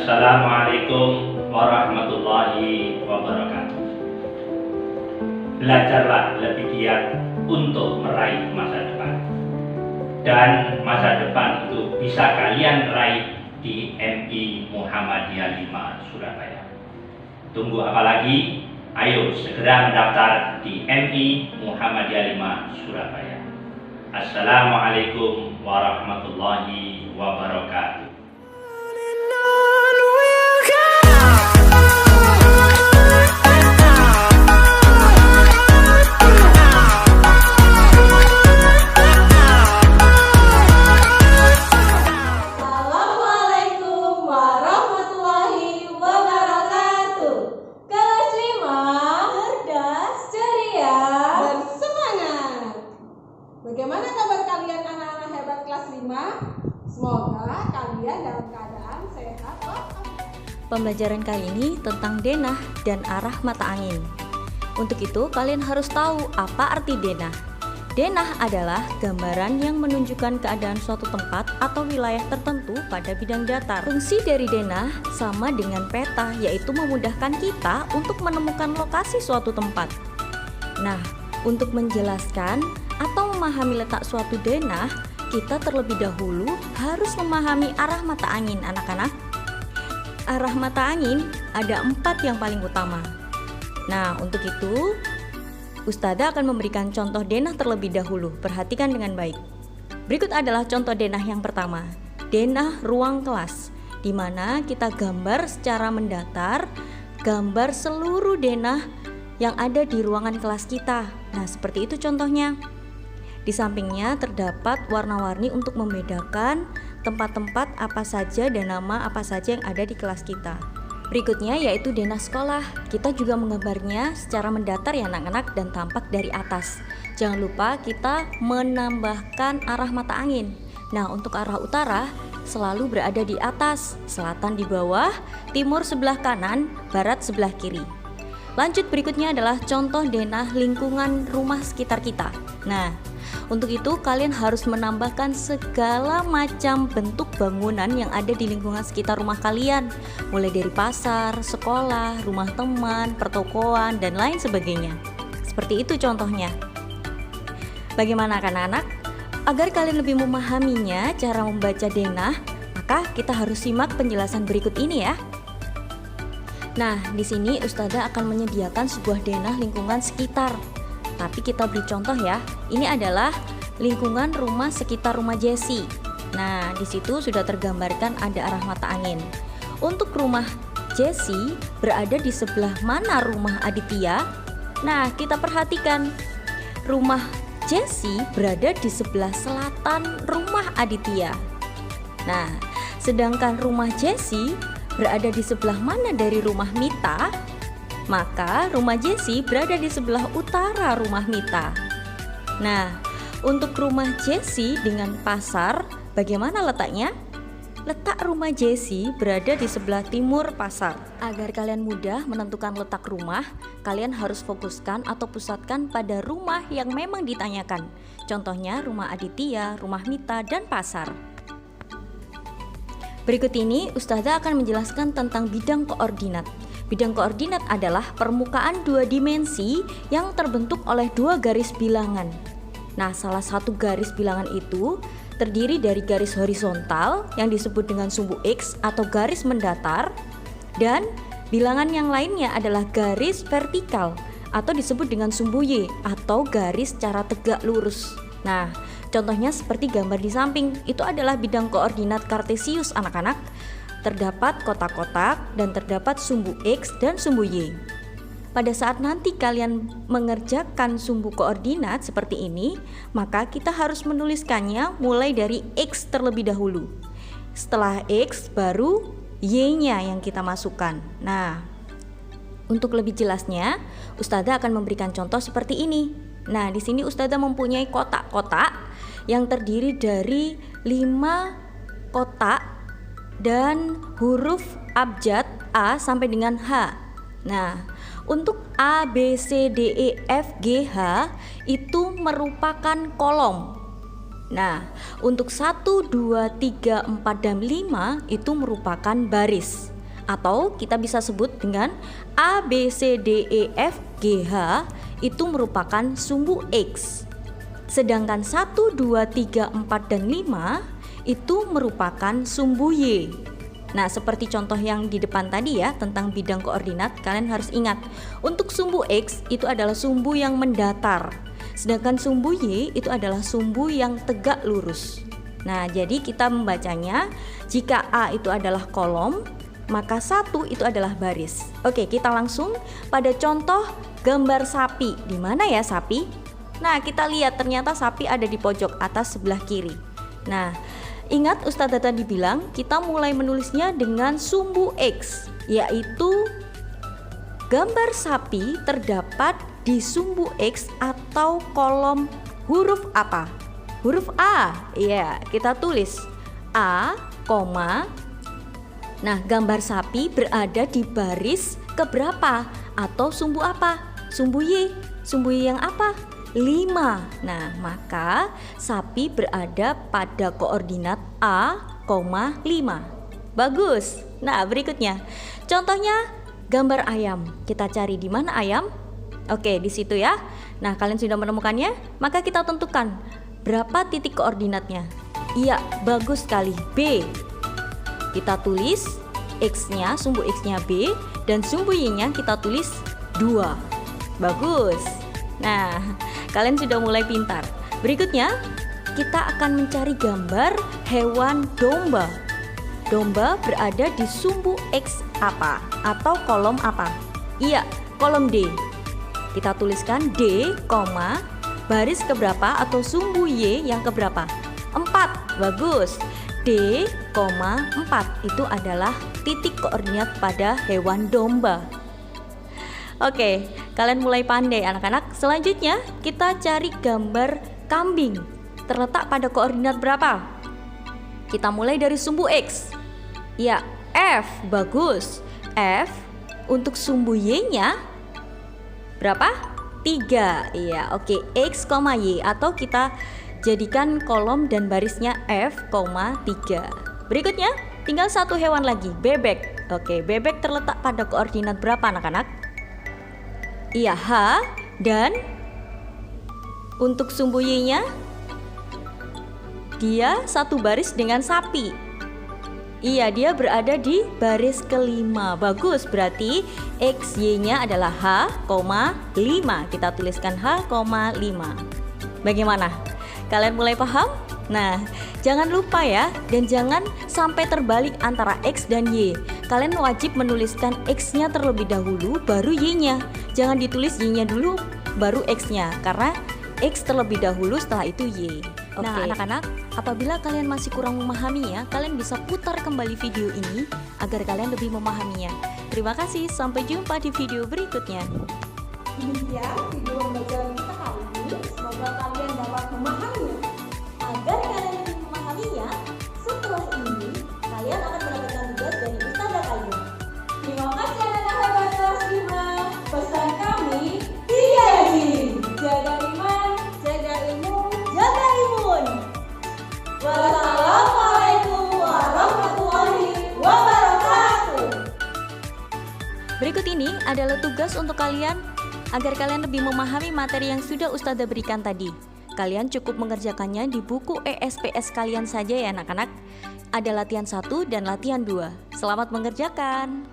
Assalamualaikum warahmatullahi wabarakatuh. Belajarlah lebih giat untuk meraih masa depan. Dan masa depan itu bisa kalian raih di MI Muhammadiyah 5 Surabaya. Tunggu apa lagi? Ayo segera mendaftar di MI Muhammadiyah 5 Surabaya. Assalamualaikum warahmatullahi wabarakatuh. Bagaimana kabar kalian anak-anak hebat kelas 5? Semoga kalian dalam keadaan sehat. Pembelajaran kali ini tentang denah dan arah mata angin. Untuk itu kalian harus tahu apa arti denah. Denah adalah gambaran yang menunjukkan keadaan suatu tempat atau wilayah tertentu pada bidang datar. Fungsi dari denah sama dengan peta, yaitu memudahkan kita untuk menemukan lokasi suatu tempat. Nah, untuk menjelaskan atau memahami letak suatu denah, kita terlebih dahulu harus memahami arah mata angin, anak-anak. Arah mata angin ada 4 yang paling utama. Nah, untuk itu Ustadzah akan memberikan contoh denah terlebih dahulu. Perhatikan dengan baik. Berikut adalah contoh denah yang pertama. Denah ruang kelas, di mana kita gambar secara mendatar, gambar seluruh denah yang ada di ruangan kelas kita. Nah, seperti itu contohnya. Di sampingnya terdapat warna-warni untuk membedakan tempat-tempat apa saja dan nama apa saja yang ada di kelas kita. Berikutnya yaitu denah sekolah. Kita juga menggambarnya secara mendatar ya anak-anak dan tampak dari atas. Jangan lupa kita menambahkan arah mata angin. Nah, untuk arah utara selalu berada di atas, selatan di bawah, timur sebelah kanan, barat sebelah kiri. Lanjut, berikutnya adalah contoh denah lingkungan rumah sekitar kita. Nah, untuk itu kalian harus menambahkan segala macam bentuk bangunan yang ada di lingkungan sekitar rumah kalian, mulai dari pasar, sekolah, rumah teman, pertokoan, dan lain sebagainya. Seperti itu contohnya. Bagaimana anak-anak? Agar kalian lebih memahaminya cara membaca denah, maka kita harus simak penjelasan berikut ini ya. Nah, di sini Ustadzah akan menyediakan sebuah denah lingkungan sekitar. Tapi kita beri contoh ya. Ini adalah lingkungan rumah sekitar rumah Jessie. Nah, di situ sudah tergambarkan ada arah mata angin. Untuk rumah Jessie berada di sebelah mana rumah Aditya? Nah, kita perhatikan. Rumah Jessie berada di sebelah selatan rumah Aditya. Nah, sedangkan rumah Jessie berada di sebelah mana dari rumah Mita? Maka rumah Jessie berada di sebelah utara rumah Mita. Nah, untuk rumah Jessie dengan pasar, bagaimana letaknya? Letak rumah Jessie berada di sebelah timur pasar. Agar kalian mudah menentukan letak rumah, kalian harus fokuskan atau pusatkan pada rumah yang memang ditanyakan. Contohnya rumah Aditya, rumah Mita, dan pasar. Berikut ini Ustadzah akan menjelaskan tentang bidang koordinat. Bidang koordinat adalah permukaan 2 dimensi yang terbentuk oleh 2 garis bilangan. Nah, salah satu garis bilangan itu terdiri dari garis horizontal yang disebut dengan sumbu X atau garis mendatar, dan bilangan yang lainnya adalah garis vertikal atau disebut dengan sumbu Y atau garis secara tegak lurus. Nah, contohnya seperti gambar di samping, itu adalah bidang koordinat kartesius anak-anak. Terdapat kotak-kotak dan terdapat sumbu X dan sumbu Y. Pada saat nanti kalian mengerjakan sumbu koordinat seperti ini, maka kita harus menuliskannya mulai dari X terlebih dahulu. Setelah X baru Y-nya yang kita masukkan. Nah, untuk lebih jelasnya, Ustadzah akan memberikan contoh seperti ini. Nah, di sini Ustadzah mempunyai kotak-kotak yang terdiri dari 5 kotak dan huruf abjad A sampai dengan H. Nah, untuk A, B, C, D, E, F, G, H itu merupakan kolom. Nah, untuk 1, 2, 3, 4, dan 5 itu merupakan baris. Atau kita bisa sebut dengan A, B, C, D, E, F, G, H itu merupakan sumbu X. Sedangkan 1, 2, 3, 4, dan 5 itu merupakan sumbu Y. Nah, seperti contoh yang di depan tadi ya, tentang bidang koordinat, kalian harus ingat, untuk sumbu X itu adalah sumbu yang mendatar, sedangkan sumbu Y itu adalah sumbu yang tegak lurus. Nah, jadi kita membacanya, jika A itu adalah kolom, maka 1 itu adalah baris. Oke, kita langsung pada contoh gambar sapi. Di mana ya sapi? Nah, kita lihat ternyata sapi ada di pojok atas sebelah kiri. Nah, ingat Ustazah tadi bilang kita mulai menulisnya dengan sumbu X, yaitu gambar sapi terdapat di sumbu X atau kolom huruf apa? Huruf A. Iya, kita tulis A, koma. Nah, gambar sapi berada di baris keberapa? Atau sumbu apa? Sumbu Y. Sumbu Y yang apa? 5. Nah, maka sapi berada pada koordinat A, 5. Bagus. Nah, berikutnya. Contohnya gambar ayam. Kita cari di mana ayam? Oke, di situ ya. Nah, kalian sudah menemukannya? Maka kita tentukan berapa titik koordinatnya. Iya, bagus sekali. B. Kita tulis X-nya, sumbu X-nya B, dan sumbu Y-nya kita tulis 2. Bagus. Nah, kalian sudah mulai pintar. Berikutnya, kita akan mencari gambar hewan domba. Domba berada di sumbu X apa? Atau kolom apa? Iya, kolom D. Kita tuliskan D, baris keberapa atau sumbu Y yang keberapa? 4. Bagus. D, 4 itu adalah titik koordinat pada hewan domba. Oke, kalian mulai pandai anak-anak. Selanjutnya kita cari gambar kambing. Terletak pada koordinat berapa? Kita mulai dari sumbu X. Ya, F. Bagus. F. Untuk sumbu Y-nya berapa? 3. Iya, oke. X, Y. Atau kita jadikan kolom dan barisnya F, 3. Berikutnya, tinggal satu hewan lagi, bebek. Oke, bebek terletak pada koordinat berapa anak-anak? Iya, H. Dan untuk sumbu Y-nya dia satu baris dengan sapi. Iya, dia berada di baris ke-5. Bagus, berarti X, Y-nya adalah H, 5. Kita tuliskan H, 5. Bagaimana? Kalian mulai paham? Nah, jangan lupa ya, dan jangan sampai terbalik antara X dan Y. Kalian wajib menuliskan X-nya terlebih dahulu, baru Y-nya. Jangan ditulis Y-nya dulu, baru X-nya, karena X terlebih dahulu, setelah itu Y. Nah, anak-anak, apabila kalian masih kurang memahaminya, kalian bisa putar kembali video ini agar kalian lebih memahaminya. Terima kasih, sampai jumpa di video berikutnya. Demikian video pembelajaran kita kali ini. Semoga kalian dapat memahaminya. Agar kalian lebih memahaminya, setelah ini kalian akan mendapatkan tugas dari Ustazah Ayu. Terima kasih anak-anak hebat kelas 5. Pesan kami, 3 rajin. Jaga iman, jaga ilmu, jaga imun. Wassalamualaikum warahmatullahi wabarakatuh. Berikut ini adalah tugas untuk kalian agar kalian lebih memahami materi yang sudah Ustazah berikan tadi. Kalian cukup mengerjakannya di buku ESPS kalian saja ya anak-anak. Ada latihan 1 dan latihan 2. Selamat mengerjakan.